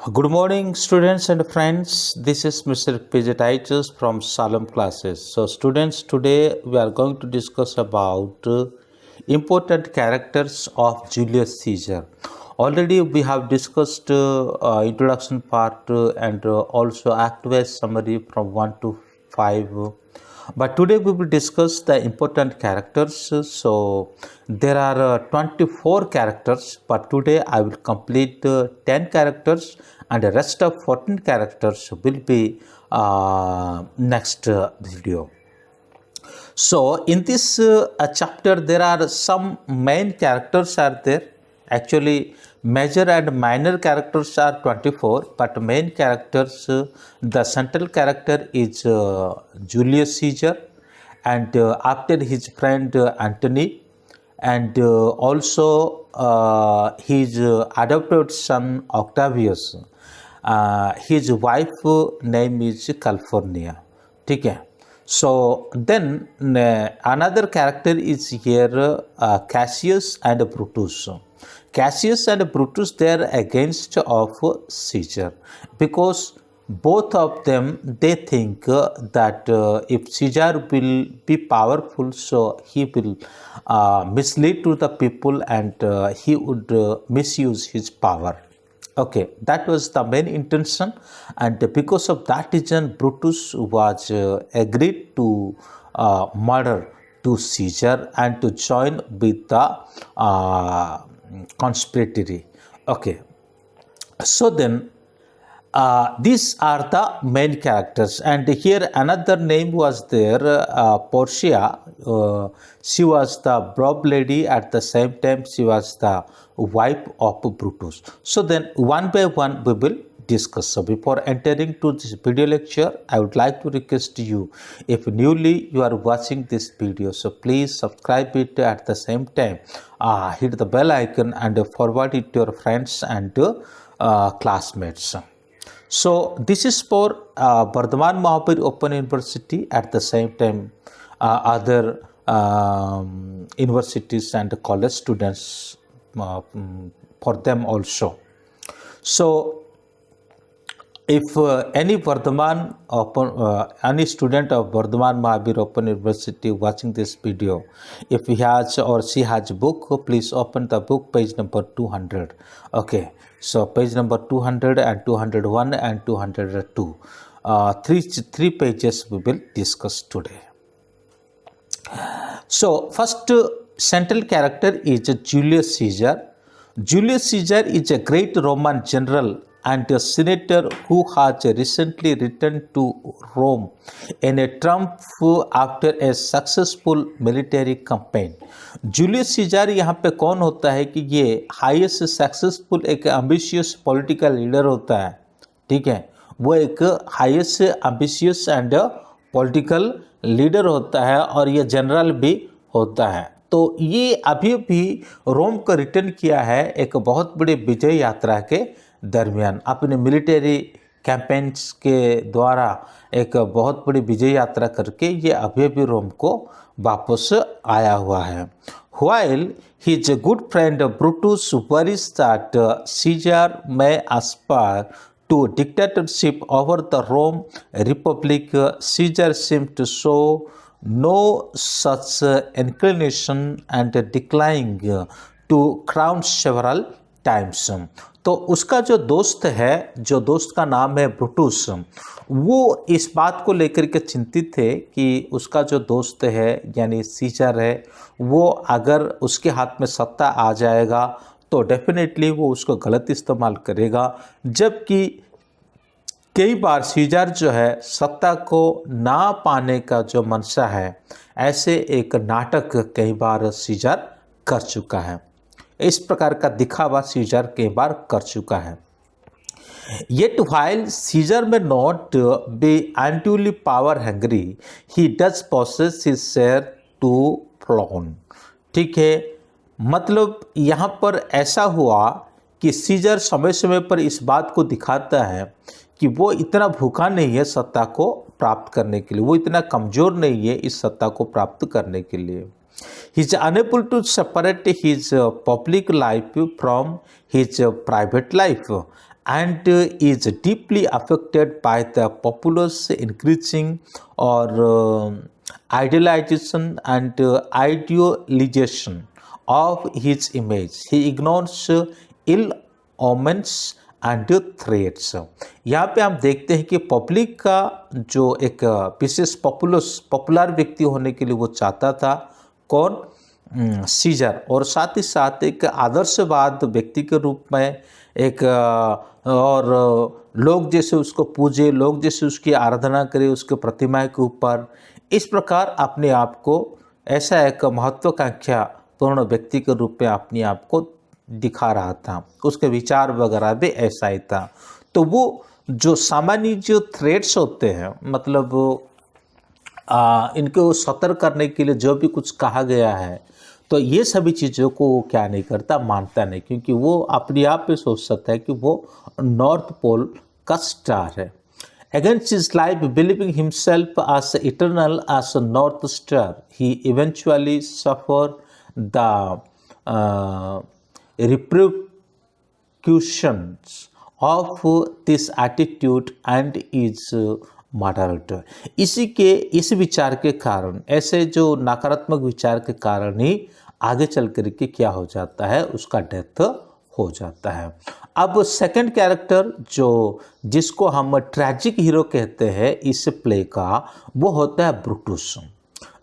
Good morning, students and friends. This is Mr. Pejatitis from Salem classes. So, students, today we are going to discuss about important characters of Julius Caesar. Already we have discussed introduction part and also act-wise summary from 1 to 5. But today we will discuss the important characters. So there are 24 characters, but today I will complete 10 characters and the rest of 14 characters will be next video. So in this chapter there are some main characters are there. Actually major and minor characters are 24, but main characters, the central character is Julius Caesar, and after his friend Antony, and also his adopted son Octavius. His wife name is Calpurnia. ठीक है. So then another character is here Cassius and Brutus. Cassius and Brutus, they are against of Caesar because both of them, they think that if Caesar will be powerful, so he will mislead to the people and he would misuse his power. Okay, that was the main intention, and because of that reason Brutus was agreed to murder to Caesar and to join with the conspiracy. Okay, so then these are the main characters, and here another name was there, Portia. She was the bride lady, at the same time she was the wife of Brutus. So then one by one we will discuss. So before entering to this video lecture, I would like to request you, if newly you are watching this video, so please subscribe it, at the same time hit the bell icon and forward it to your friends and classmates. So this is for Bardhaman Mahabir Open University, at the same time other universities and college students, for them also. So if any Bardhaman any student of Bardhaman Mahabir Open University watching this video, if he has or she has a book, please open the book, page number 200. Okay, so page number 200 and 201 and 202. Three pages we will discuss today. So first central character is Julius Caesar. Julius Caesar is a great Roman general and a senator who has recently returned to Rome in a triumph after a successful military campaign. Julius Caesar यहाँ पे कौन होता है कि ये highest successful एक ambitious political leader होता है. ठीक है, वो एक highest ambitious and political leader होता है और ये जनरल भी होता है. तो ये अभी भी रोम को रिटर्न किया है एक बहुत बड़ी विजय यात्रा के दरमियान. अपने मिलिट्री कैंपेन्स के द्वारा एक बहुत बड़ी विजय यात्रा करके ये अभी भी रोम को वापस आया हुआ है. While his good friend Brutus worries that Caesar may aspire to dictatorship over the Rome Republic, Caesar seems to show no such inclination and declining to crown several times. तो उसका जो दोस्त है, जो दोस्त का नाम है ब्रूटुस, वो इस बात को लेकर के चिंतित थे कि उसका जो दोस्त है यानी सीजर है, वो अगर उसके हाथ में सत्ता आ जाएगा तो डेफिनेटली वो उसको गलत इस्तेमाल करेगा. जबकि कई बार सीजर जो है सत्ता को ना पाने का जो मंशा है, ऐसे एक नाटक कई बार सीजर कर चुका है. इस प्रकार का दिखावा सीजर कई बार कर चुका है. Yet while Caesar may not be unduly power hungry, he does possess his share to flown. ठीक है, मतलब यहाँ पर ऐसा हुआ कि सीजर समय समय पर इस बात को दिखाता है कि वो इतना भूखा नहीं है सत्ता को प्राप्त करने के लिए, वो इतना कमज़ोर नहीं है इस सत्ता को प्राप्त करने के लिए. He is unable to separate his public life from his private life, and is deeply affected by the populace increasing or idealization and idealization of his image. He ignores ill omens and threats. यहाँ पे हम देखते हैं कि public का जो एक विशेष popular व्यक्ति होने के लिए वो चाहता था, कौन? सीजर। और साथ ही साथ एक आदर्शवाद व्यक्ति के रूप में एक और लोग जैसे उसको पूजे, लोग जैसे उसकी आराधना करें उसके प्रतिमा के ऊपर, इस प्रकार अपने आप को ऐसा एक महत्वाकांक्षा पूर्ण व्यक्ति के रूप में अपने आप को दिखा रहा था। उसके विचार वगैरह भी ऐसा ही था। तो वो जो सामान्य जो थ्रेट्स होते हैं, मतलब इनको सतर्क करने के लिए जो भी कुछ कहा गया है, तो ये सभी चीज़ों को वो क्या नहीं करता, मानता नहीं, क्योंकि वो अपने आप में सोच सकता है कि वो नॉर्थ पोल का स्टार है। Against his life, believing himself as eternal as a north star, he eventually suffered the repercussions of this attitude and is murdered. इस विचार के कारण, ऐसे जो नकारात्मक विचार के कारण ही आगे चल करके क्या हो जाता है, उसका डेथ हो जाता है। अब सेकंड कैरेक्टर जिसको हम ट्रैजिक हीरो कहते हैं इस प्ले का, वो होता है ब्रूटस।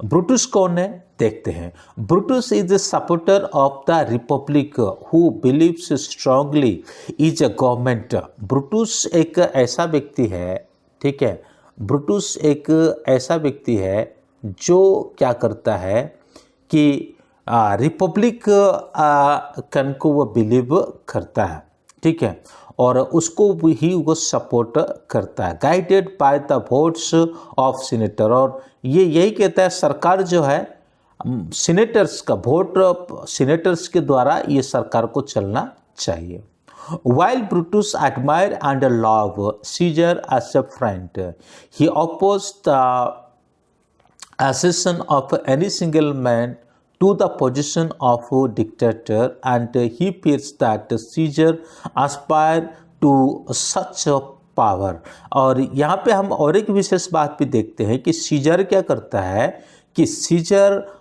ब्रूटस कौन है, देखते हैं। Brutus is a supporter of the Republic who believes strongly is a government. Brutus एक ऐसा व्यक्ति है, ठीक है, ब्रूटस एक ऐसा व्यक्ति है जो क्या करता है कि रिपब्लिक कन को वो बिलीव करता है, ठीक है, और उसको ही वो सपोर्ट करता है, guided by the votes of senator. और ये यही कहता है सरकार जो है सीनेटर्स का वोट, सीनेटर्स के द्वारा ये सरकार को चलना चाहिए। While Brutus admired and loved Caesar as a friend, he opposed the accession of any single man to the position of dictator, and he fears that Caesar aspired to such a power। और यहाँ पे हम और एक विशेष बात भी देखते हैं कि सीजर क्या करता है कि सीजर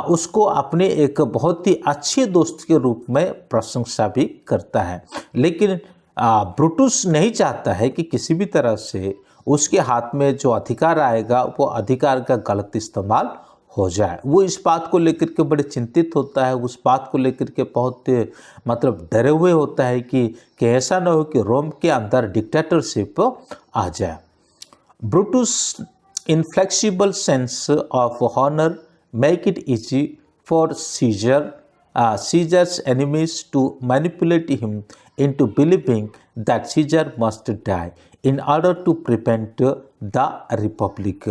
उसको अपने एक बहुत ही अच्छे दोस्त के रूप में प्रशंसा भी करता है, लेकिन ब्रूटस नहीं चाहता है कि किसी भी तरह से उसके हाथ में जो अधिकार आएगा वो अधिकार का गलत इस्तेमाल हो जाए। वो इस बात को लेकर के बड़े चिंतित होता है, उस बात को लेकर के बहुत मतलब डरे हुए होता है कि ऐसा ना हो कि रोम के अंदर डिक्टेटरशिप आ जाए। Brutus inflexible sense of honour make it easy for Caesar's enemies to manipulate him into believing that Caesar must die in order to prevent the republic।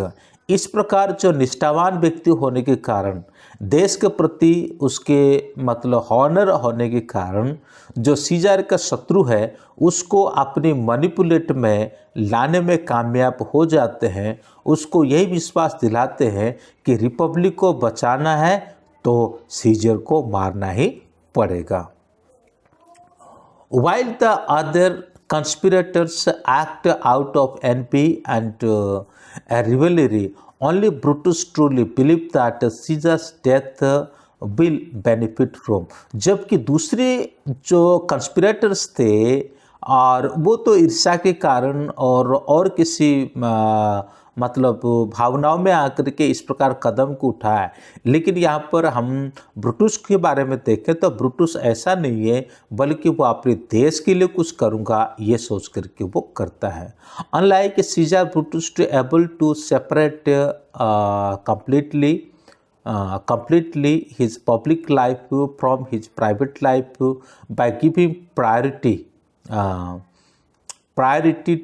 इस प्रकार जो निष्ठावान व्यक्ति होने के कारण, देश के प्रति उसके मतलब हॉनर होने के कारण, जो सीजर का शत्रु है उसको अपनी मैनिपुलेट में लाने में कामयाब हो जाते हैं। उसको यही विश्वास दिलाते हैं कि रिपब्लिक को बचाना है तो सीजर को मारना ही पड़ेगा। While the other conspirators act out of envy and a rivalry, only Brutus truly believed that Caesar's death will benefit Rome। जबकि दूसरे जो कंस्पिरेटर्स थे और वो तो ईर्ष्या के कारण और किसी मतलब भावनाओं में आकर के इस प्रकार कदम को उठाया, लेकिन यहाँ पर हम ब्रूटस के बारे में देखें तो ब्रूटस ऐसा नहीं है, बल्कि वो अपने देश के लिए कुछ करूँगा ये सोच करके वो करता है। Unlike Caesar, Brutus to able to separate completely his public life from his private life by giving priority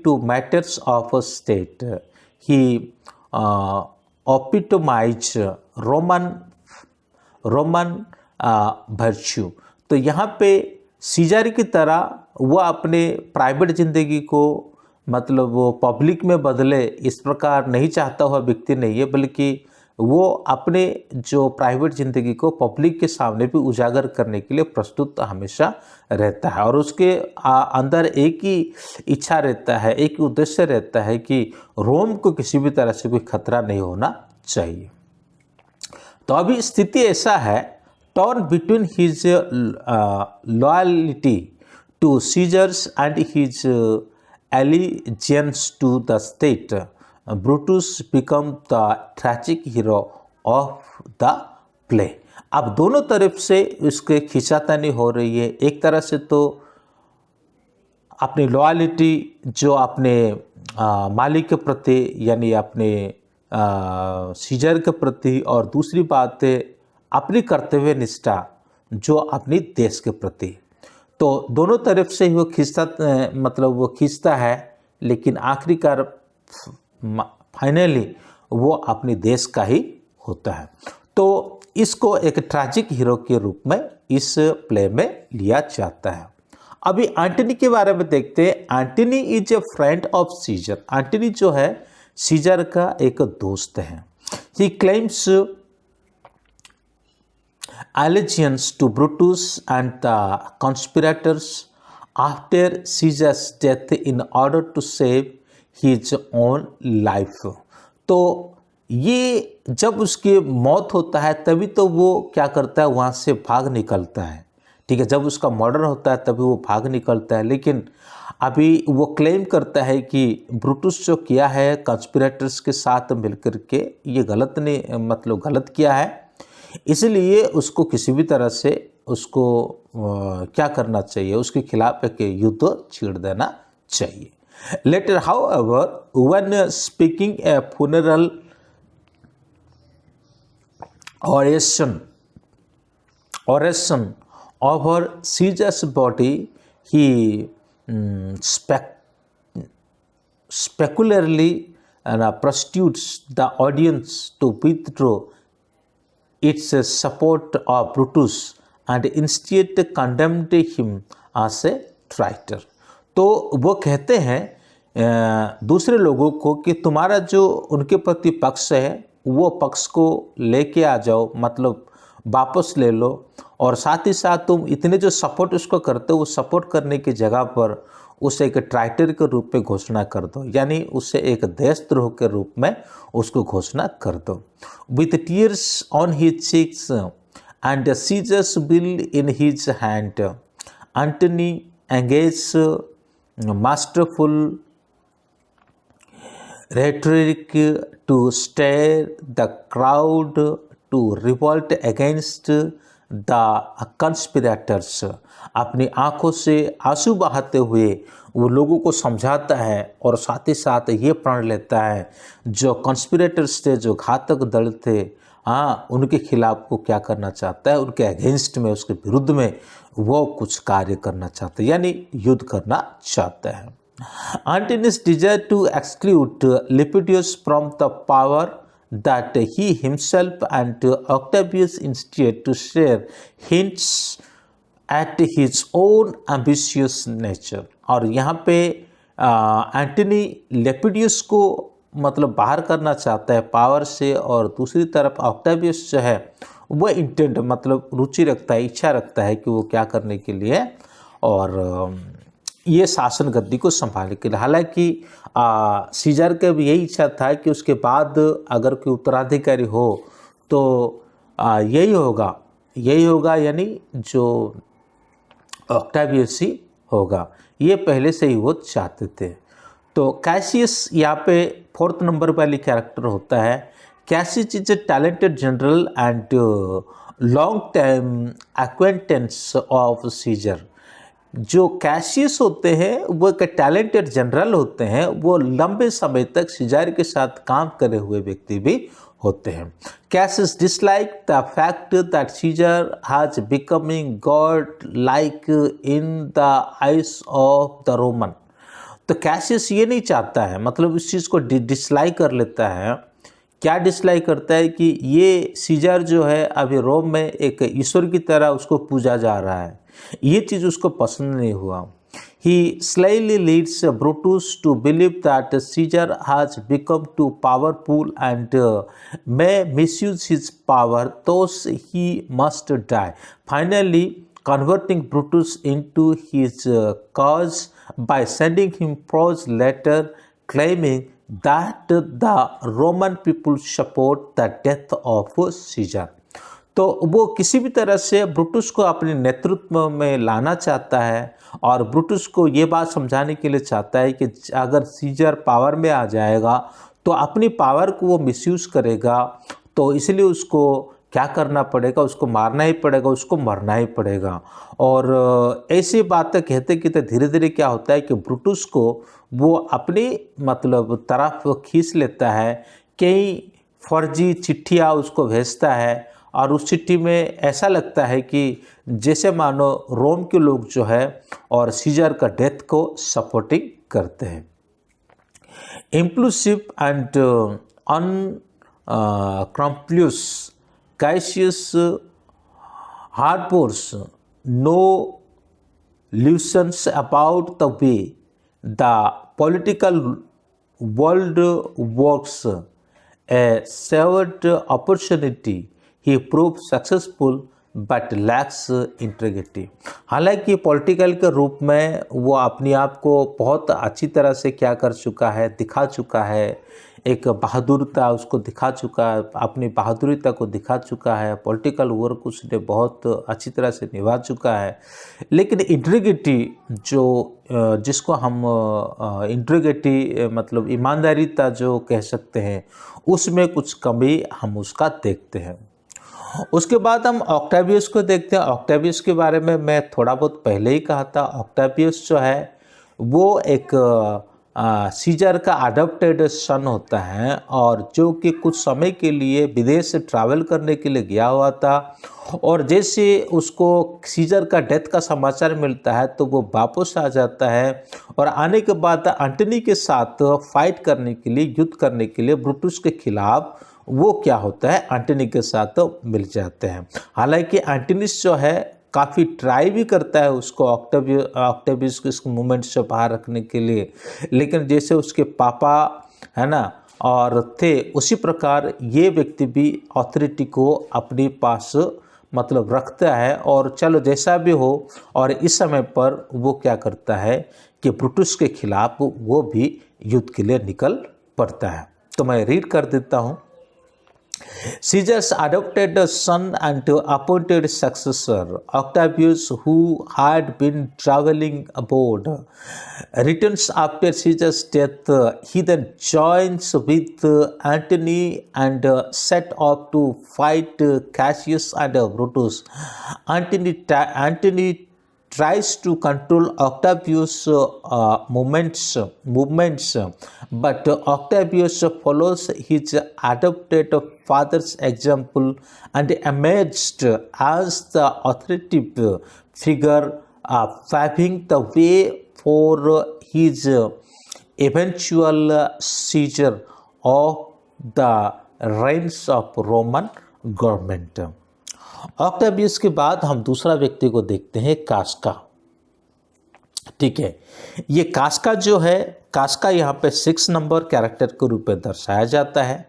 to matters of a state। He epitomized Roman virtue। तो यहाँ पे सीजर की तरह वो अपने प्राइवेट जिंदगी को मतलब वो पब्लिक में बदले, इस प्रकार नहीं चाहता हुआ व्यक्ति नहीं है, बल्कि वो अपने जो प्राइवेट ज़िंदगी को पब्लिक के सामने भी उजागर करने के लिए प्रस्तुत हमेशा रहता है, और उसके अंदर एक ही इच्छा रहता है, एक ही उद्देश्य रहता है कि रोम को किसी भी तरह से कोई खतरा नहीं होना चाहिए। तो अभी स्थिति ऐसा है, torn between his loyalty to Caesar's and his allegiance to the state, Brutus become the tragic hero of the play। अब दोनों तरफ से इसके खींचातानी हो रही है। एक तरह से तो अपनी लॉयल्टी जो अपने मालिक के प्रति यानी अपने सीजर के प्रति, और दूसरी बात है अपनी कर्तव्य निष्ठा जो अपनी देश के प्रति। तो दोनों तरफ से ही वो खींचता है, लेकिन आखिरकार फाइनली वो अपने देश का ही होता है। तो इसको एक ट्रैजिक हीरो के रूप में इस प्ले में लिया जाता है। अभी एंटनी के बारे में देखते हैं। Antony is a friend of Caesar. Antony जो है सीजर का एक दोस्त है। ही claims allegiance to Brutus and the conspirators after Caesar's death in order to save his own life। तो ये जब उसकी मौत होता है तभी तो वो क्या करता है, वहाँ से भाग निकलता है। ठीक है, जब उसका मर्डर होता है तभी वो भाग निकलता है, लेकिन अभी वो क्लेम करता है कि ब्रूटस जो किया है कंस्पिरेटर्स के साथ मिलकर के ये गलत किया है, इसलिए उसको किसी भी तरह से उसको क्या करना चाहिए, उसके खिलाफ एक युद्ध छेड़ देना चाहिए। Later however when speaking a funeral oration over Caesar's body, he speculatively pursues the audience to withdraw its support of Brutus and instead condemned him as a traitor। तो वो कहते हैं दूसरे लोगों को कि तुम्हारा जो उनके प्रति पक्ष है वो पक्ष को लेके आ जाओ, मतलब वापस ले लो, और साथ ही साथ तुम इतने जो सपोर्ट उसको करते हो, वो सपोर्ट करने की जगह पर उसे एक ट्राइटर के रूप में घोषणा कर दो, यानी उसे एक देशद्रोह के रूप में उसको घोषणा कर दो। With tears on his cheeks and Caesar's will in his hand, Antony engage masterful rhetoric to stir the crowd to revolt against the conspirators। अपनी आंखों से आंसू बहाते हुए वो लोगों को समझाता है और साथ ही साथ ये प्रण लेता है जो कॉन्स्पिरेटर्स थे, जो घातक दल थे, उनके खिलाफ वो क्या करना चाहता है, उनके अगेंस्ट में, उसके विरुद्ध में वो कुछ कार्य करना चाहता है, यानी युद्ध करना चाहता है। Antinous desire to exclude Lepidus from the power that he himself and Octavius instead to share hints at his own ambitious nature। और यहाँ पे एंटनी लेपिडियस को बाहर करना चाहता है पावर से, और दूसरी तरफ ऑक्टावियस जो है वो इंटेंट रुचि रखता है, इच्छा रखता है कि वो क्या करने के लिए, और ये शासन गद्दी को संभालने के लिए। हालांकि सीजर का भी यही इच्छा था कि उसके बाद अगर कोई उत्तराधिकारी हो तो यही होगा, यानी जो ऑक्टावियस ही होगा, ये पहले से ही वो चाहते थे। तो कैसियस यहाँ पे 4th नंबर वाली कैरेक्टर होता है। Cassius is a talented general and long time acquaintance of Caesar. जो कैसियस होते हैं वो एक टैलेंटेड जनरल होते हैं, वो लंबे समय तक सीजर के साथ काम करे हुए व्यक्ति भी होते हैं। Cassius dislike the fact that Caesar has becoming god like in the eyes of the Roman. तो कैसियस ये नहीं चाहता है, इस चीज़ को डिसलाइक कर लेता है। क्या डिसलाइक करता है कि ये सीजर जो है अभी रोम में एक ईश्वर की तरह उसको पूजा जा रहा है, ये चीज़ उसको पसंद नहीं हुआ। He slyly leads Brutus to believe that Caesar has become too powerful and may misuse his power, thus he must die. Finally, converting Brutus into his cause by sending him prose letter claiming that the Roman people support the death of Caesar. तो वो किसी भी तरह से Brutus को अपने नेतृत्व में लाना चाहता है और ब्रुटस को ये बात समझाने के लिए चाहता है कि अगर सीजर पावर में आ जाएगा तो अपनी पावर को वो मिसयूज़ करेगा, तो इसलिए उसको क्या करना पड़ेगा, उसको मारना ही पड़ेगा, उसको मरना ही पड़ेगा। और ऐसी बातें कहते कहते धीरे धीरे क्या होता है कि ब्रुटस को वो अपनी मतलब तरफ खींच लेता है, कई फर्जी चिट्ठियाँ उसको भेजता है और उस चिट्ठी में ऐसा लगता है कि जैसे मानो रोम के लोग जो है और सीजर का डेथ को सपोर्टिंग करते हैं। Impulsive and unscrupulous Cassius harbours no illusions about the way the political world works a shrewd opportunity he prove successful but lacks integrity. हालांकि पॉलिटिकल के रूप में वो अपने आप को बहुत अच्छी तरह से क्या कर चुका है, दिखा चुका है, एक बहादुरता उसको दिखा चुका है, अपनी बहादुरीता को दिखा चुका है, पॉलिटिकल वर्क उसने बहुत अच्छी तरह से निभा चुका है। लेकिन इंटीग्रिटी जिसको हम इंटीग्रिटी मतलब ईमानदारीता जो कह सकते हैं, उसमें कुछ कमी हम उसका देखते हैं। उसके बाद हम ऑक्टेवियस को देखते हैं। ऑक्टेवियस के बारे में मैं थोड़ा बहुत पहले ही कहा था। ऑक्टेवियस जो है वो एक सीजर का अडॉप्टेड सन होता है और जो कि कुछ समय के लिए विदेश से ट्रैवल करने के लिए गया हुआ था, और जैसे उसको सीजर का डेथ का समाचार मिलता है तो वो वापस आ जाता है और आने के बाद एंटनी के साथ फाइट करने के लिए, युद्ध करने के लिए ब्रुटस के खिलाफ वो क्या होता है, एंटनी के साथ मिल जाते हैं। हालांकि एंटनीस जो है काफ़ी ट्राई भी करता है उसको ऑक्टेवियस को इस मूवमेंट से बाहर रखने के लिए, लेकिन जैसे उसके पापा है ना और थे, उसी प्रकार ये व्यक्ति भी अथॉरिटी को अपने पास मतलब रखता है और चलो जैसा भी हो। और इस समय पर वो क्या करता है कि ब्रुटस के खिलाफ वो भी युद्ध के लिए निकल पड़ता है। तो मैं रीड कर देता हूँ। Caesar's adopted son and appointed successor, Octavius, who had been traveling abroad, returns after Caesar's death. He then joins with Antony and set off to fight Cassius and Brutus. Antony tries to control Octavius' movements, but Octavius follows his adopted father's example and emerged as the authoritative figure, paving the way for his eventual seizure of the reins of Roman government. Octavius के बाद हम दूसरा व्यक्ति को देखते हैं, कास्का। ठीक है, ये कास्का जो है, कास्का यहाँ पे 6 नंबर कैरेक्टर के रूप में दर्शाया जाता है।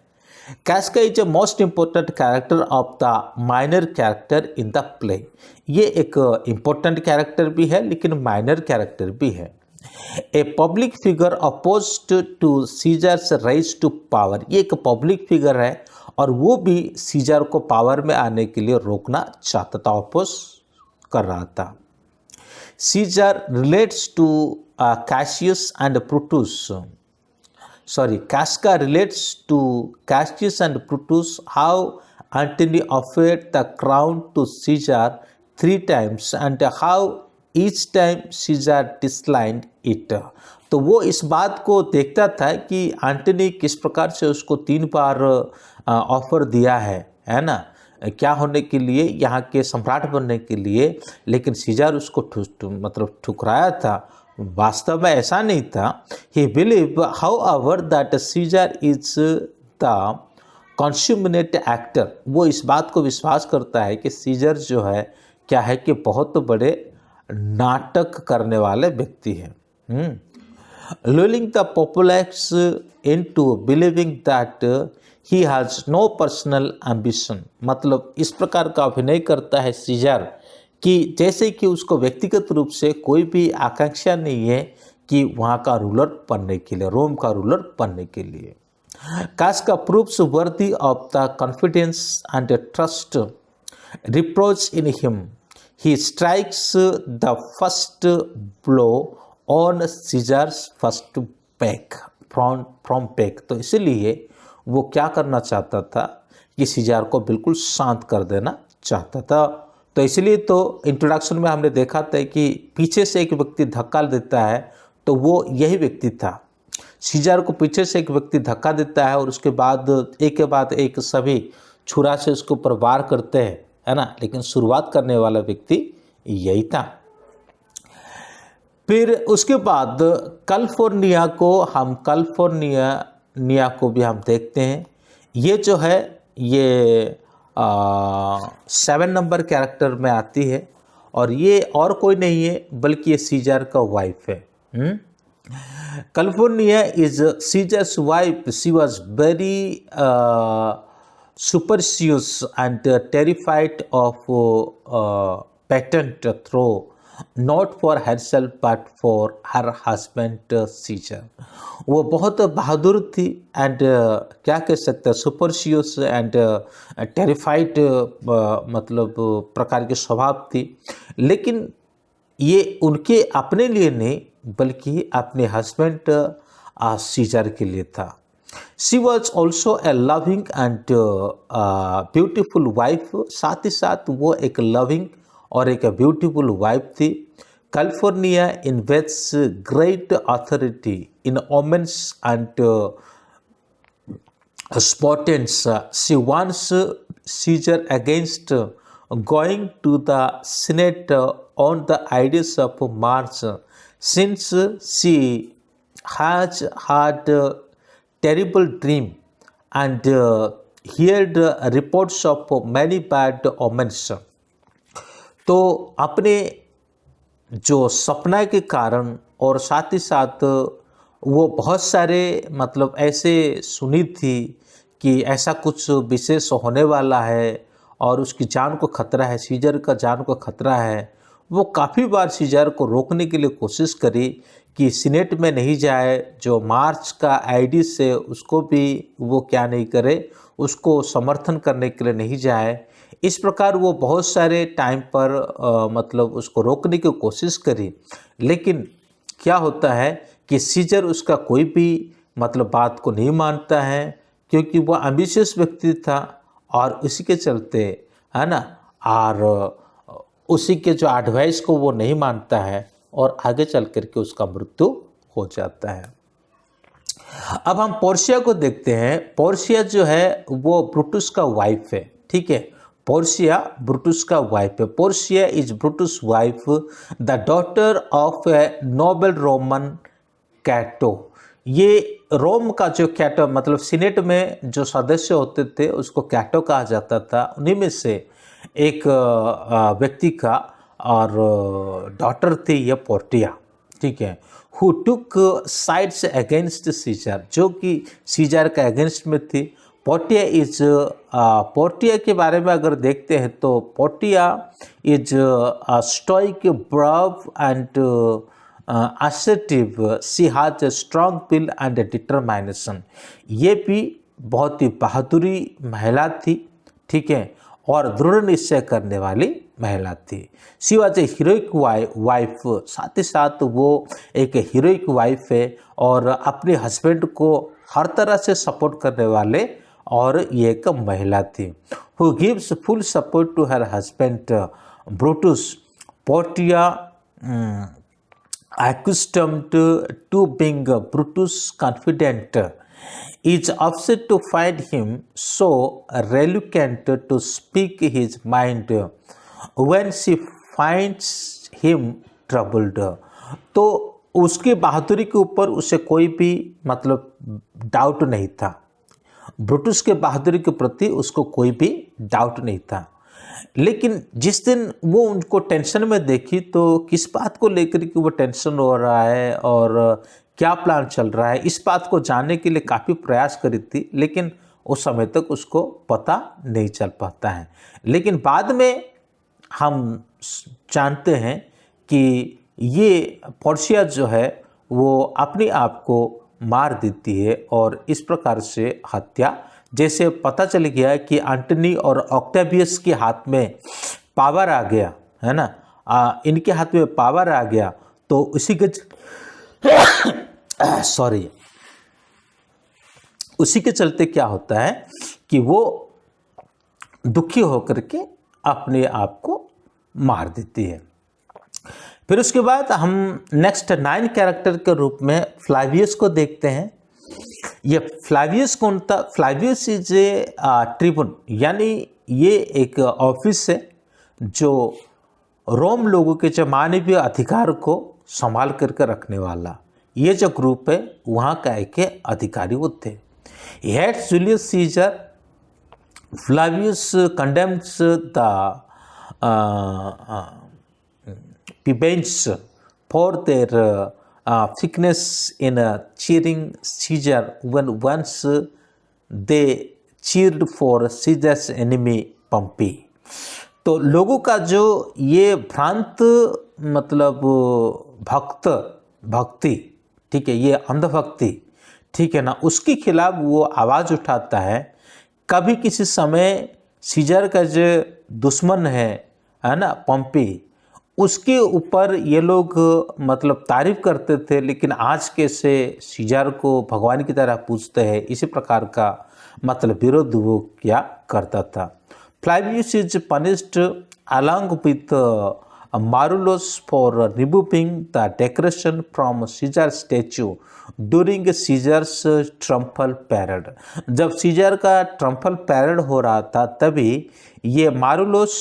Casca is a most important character of the minor character in the play. ये एक इंपॉर्टेंट कैरेक्टर भी है लेकिन माइनर कैरेक्टर भी है। A public figure opposed to Caesar's rise to power. ये एक पब्लिक फिगर है और वो भी सीजर को पावर में आने के लिए रोकना चाहता था, अपोज कर रहा था। Caesar relates to Cassius and Brutus, Casca relates to Cassius and Brutus, how Antony offered the crown to Caesar 3 times and how each time Caesar declined it. तो वो इस बात को देखता था कि एंटनी किस प्रकार से उसको 3 बार ऑफर दिया है ना, क्या होने के लिए, यहाँ के सम्राट बनने के लिए, लेकिन सीजर उसको मतलब ठुकराया था। वास्तव में ऐसा नहीं था। He believe however that Caesar is the consummate actor. वो इस बात को विश्वास करता है कि सीजर जो है क्या है कि बहुत बड़े नाटक करने वाले व्यक्ति हैं। Lulling the populace into believing that he has no personal ambition, मतलब इस प्रकार का अभिनय करता है सीजर कि जैसे कि उसको व्यक्तिगत रूप से कोई भी आकांक्षा नहीं है कि वहाँ का रूलर बनने के लिए, रोम का रूलर बनने के लिए। Casca proves worthy of the confidence and trust reposed in him. He strikes the first blow on Caesar's first peg from peg। तो इसीलिए वो क्या करना चाहता था कि सीजार को बिल्कुल शांत कर देना चाहता था। तो इसलिए तो इंट्रोडक्शन में हमने देखा था कि पीछे से एक व्यक्ति धक्का देता है, तो वो यही व्यक्ति था। सीजार को पीछे से एक व्यक्ति धक्का देता है और उसके बाद एक के बाद एक सभी छुरा से उसके ऊपर वार करते हैं, है ना, लेकिन शुरुआत करने वाला व्यक्ति यही था। फिर उसके बाद कैलिफोर्निया को भी हम देखते हैं। ये जो है ये 7 नंबर कैरेक्टर में आती है और ये और कोई नहीं है बल्कि ये सीजार का वाइफ है। California is Caesar's wife. She was very superstitious and terrified of patent throw, not for herself but for her husband Caesar। वो बहुत बहादुर थी एंड क्या कह सकते हैं, सुपरस्टिशियस एंड टेरिफाइड मतलब प्रकार के स्वभाव थी, लेकिन ये उनके अपने लिए नहीं बल्कि अपने हस्बैंड सीजर के लिए था। She was also a loving and beautiful wife, साथ ही साथ वो एक लविंग और एक ब्यूटीफुल वाइफ थी। Calpurnia invests great authority in omens and portents. She wants Caesar against going to the Senate on the ideas of March, since she has had a terrible dream and heard reports of many bad omens। तो अपने जो सपना के कारण और साथ ही साथ वो बहुत सारे मतलब ऐसे सुनी थी कि ऐसा कुछ विशेष होने वाला है और उसकी जान को खतरा है, सीजर का जान को खतरा है। वो काफ़ी बार सीजर को रोकने के लिए कोशिश करी कि सीनेट में नहीं जाए, जो मार्च का आईडी से उसको भी वो क्या नहीं करे, उसको समर्थन करने के लिए नहीं जाए। इस प्रकार वो बहुत सारे टाइम पर मतलब उसको रोकने की कोशिश करी, लेकिन क्या होता है कि सीजर उसका कोई भी मतलब बात को नहीं मानता है, क्योंकि वो एम्बिशियस व्यक्ति था और उसी के चलते, है ना, और उसी के जो एडवाइस को वो नहीं मानता है और आगे चल करके उसका मृत्यु हो जाता है। अब हम पोर्शिया को देखते हैं। पोर्शिया जो है वो ब्रूटस का वाइफ है, ठीक है, पोर्शिया ब्रूटस का वाइफ है। Portia is Brutus wife, the daughter of a noble Roman Cato. ये रोम का जो कैटो मतलब सीनेट में जो सदस्य होते थे उसको कैटो कहा जाता था, उन्हीं में से एक व्यक्ति का और डॉटर थी ये पोर्टिया, ठीक है, who took sides against Caesar, जो कि सीजर का अगेंस्ट में थी। पोर्टिया के बारे में अगर देखते हैं तो Portia is stoic, ब्राव and assertive, she has a strong will and a determination। ये भी बहुत ही बहादुरी महिला थी, ठीक है, और दृढ़ निश्चय करने वाली महिला थी। She was a heroic wife, साथ ही साथ वो एक हीरोइक वाइफ है और अपने हस्बैंड को हर तरह से सपोर्ट करने वाले और ये एक महिला थी। Who gives full support to her husband Brutus. Portia accustomed to being Brutus confident, is upset to find him so reluctant to speak his mind when she finds him troubled। तो उसकी बहादुरी के ऊपर उसे कोई भी मतलब डाउट नहीं था, ब्रूटस के बहादुरी के प्रति उसको कोई भी डाउट नहीं था। लेकिन जिस दिन वो उनको टेंशन में देखी तो किस बात को लेकर कि वो टेंशन हो रहा है और क्या प्लान चल रहा है, इस बात को जानने के लिए काफ़ी प्रयास करी थी, लेकिन उस समय तक उसको पता नहीं चल पाता है। लेकिन बाद में हम जानते हैं कि ये पोर्शिया जो है वो अपने आप को मार देती है और इस प्रकार से हत्या, जैसे पता चल गया कि एंटनी और ऑक्टेवियस के हाथ में पावर आ गया है ना, इनके हाथ में पावर आ गया, तो इसी के उसी के चलते क्या होता है कि वो दुखी होकर के अपने आप को मार देती है। फिर उसके बाद हम नेक्स्ट 9 कैरेक्टर के रूप में फ्लावियस को देखते हैं। ये फ्लावियस कौन था? फ्लावियस इज ए ट्रिब्यून, यानी ये एक ऑफिस है जो रोम लोगों के जो मानवीय अधिकार को संभाल करके रखने वाला, ये जो ग्रुप है वहाँ का एक अधिकारी वो थे। Head Julius Caesar, Flavius condemns the Pebans for their thickness in cheering Caesar when once they cheered for Caesar's enemy Pompey। तो लोगों का जो ये भ्रांत मतलब भक्ति, ठीक है, ये अंधभक्ति, ठीक है ना, उसके खिलाफ वो आवाज़ उठाता है। कभी किसी समय सीजर का जो दुश्मन है ना पम्पी, उसके ऊपर ये लोग मतलब तारीफ करते थे, लेकिन आज कैसे सीजर को भगवान की तरह पूजते हैं, इसी प्रकार का मतलब विरोध वो क्या करता था। Flavius is punished along with Marullus for removing the decoration from Caesar statue during Caesar's triumphal parade. जब सीजर का ट्रम्पल पैरेड हो रहा था तभी ये मारुलोस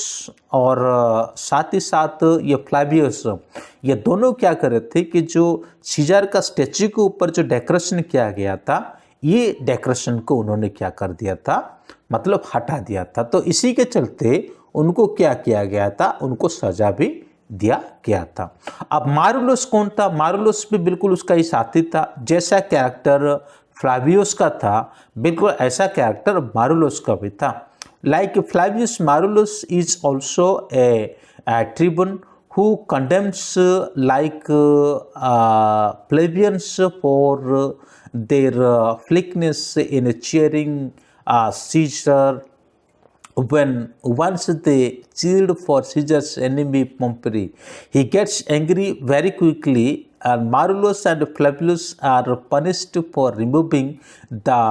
और साथ ही साथ ये फ्लावियस, ये दोनों क्या कर रहे थे कि जो सीजर का स्टैचू के ऊपर जो डेकोरेशन किया गया था, ये डेकोरेशन को उन्होंने क्या कर दिया था, मतलब हटा दिया था। तो इसी के चलते उनको क्या किया गया था, उनको सजा भी दिया गया था। अब मारुलोस कौन था? मारुलोस भी बिल्कुल उसका ही साथी था। जैसा कैरेक्टर फ्लावियस का था, बिल्कुल ऐसा कैरेक्टर मारुलोस का भी था। Like Flavius, Marullus is also a tribune who condemns plebeians for their flickness in cheering Caesar when once they cheered for Caesar's enemy Pompey. He gets angry very quickly, and Marullus and Flavius are punished for removing the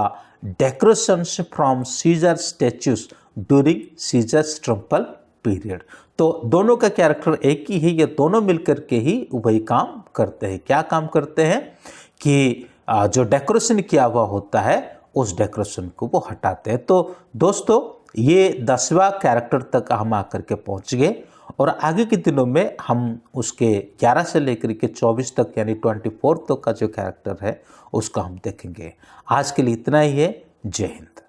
decorations from Caesar statues during Caesar's triumphal period. तो दोनों का character एक ही है, ये दोनों मिलकर के ही वही काम करते हैं। क्या काम करते हैं कि जो डेकोरेशन किया हुआ होता है उस डेकोरेशन को वो हटाते हैं। तो दोस्तों ये 10वां कैरेक्टर तक हम आकर के पहुंच गए और आगे के दिनों में हम उसके 11 से लेकर के 24 तक यानी 24 तक का जो कैरेक्टर है उसका हम देखेंगे। आज के लिए इतना ही है। जय हिंद।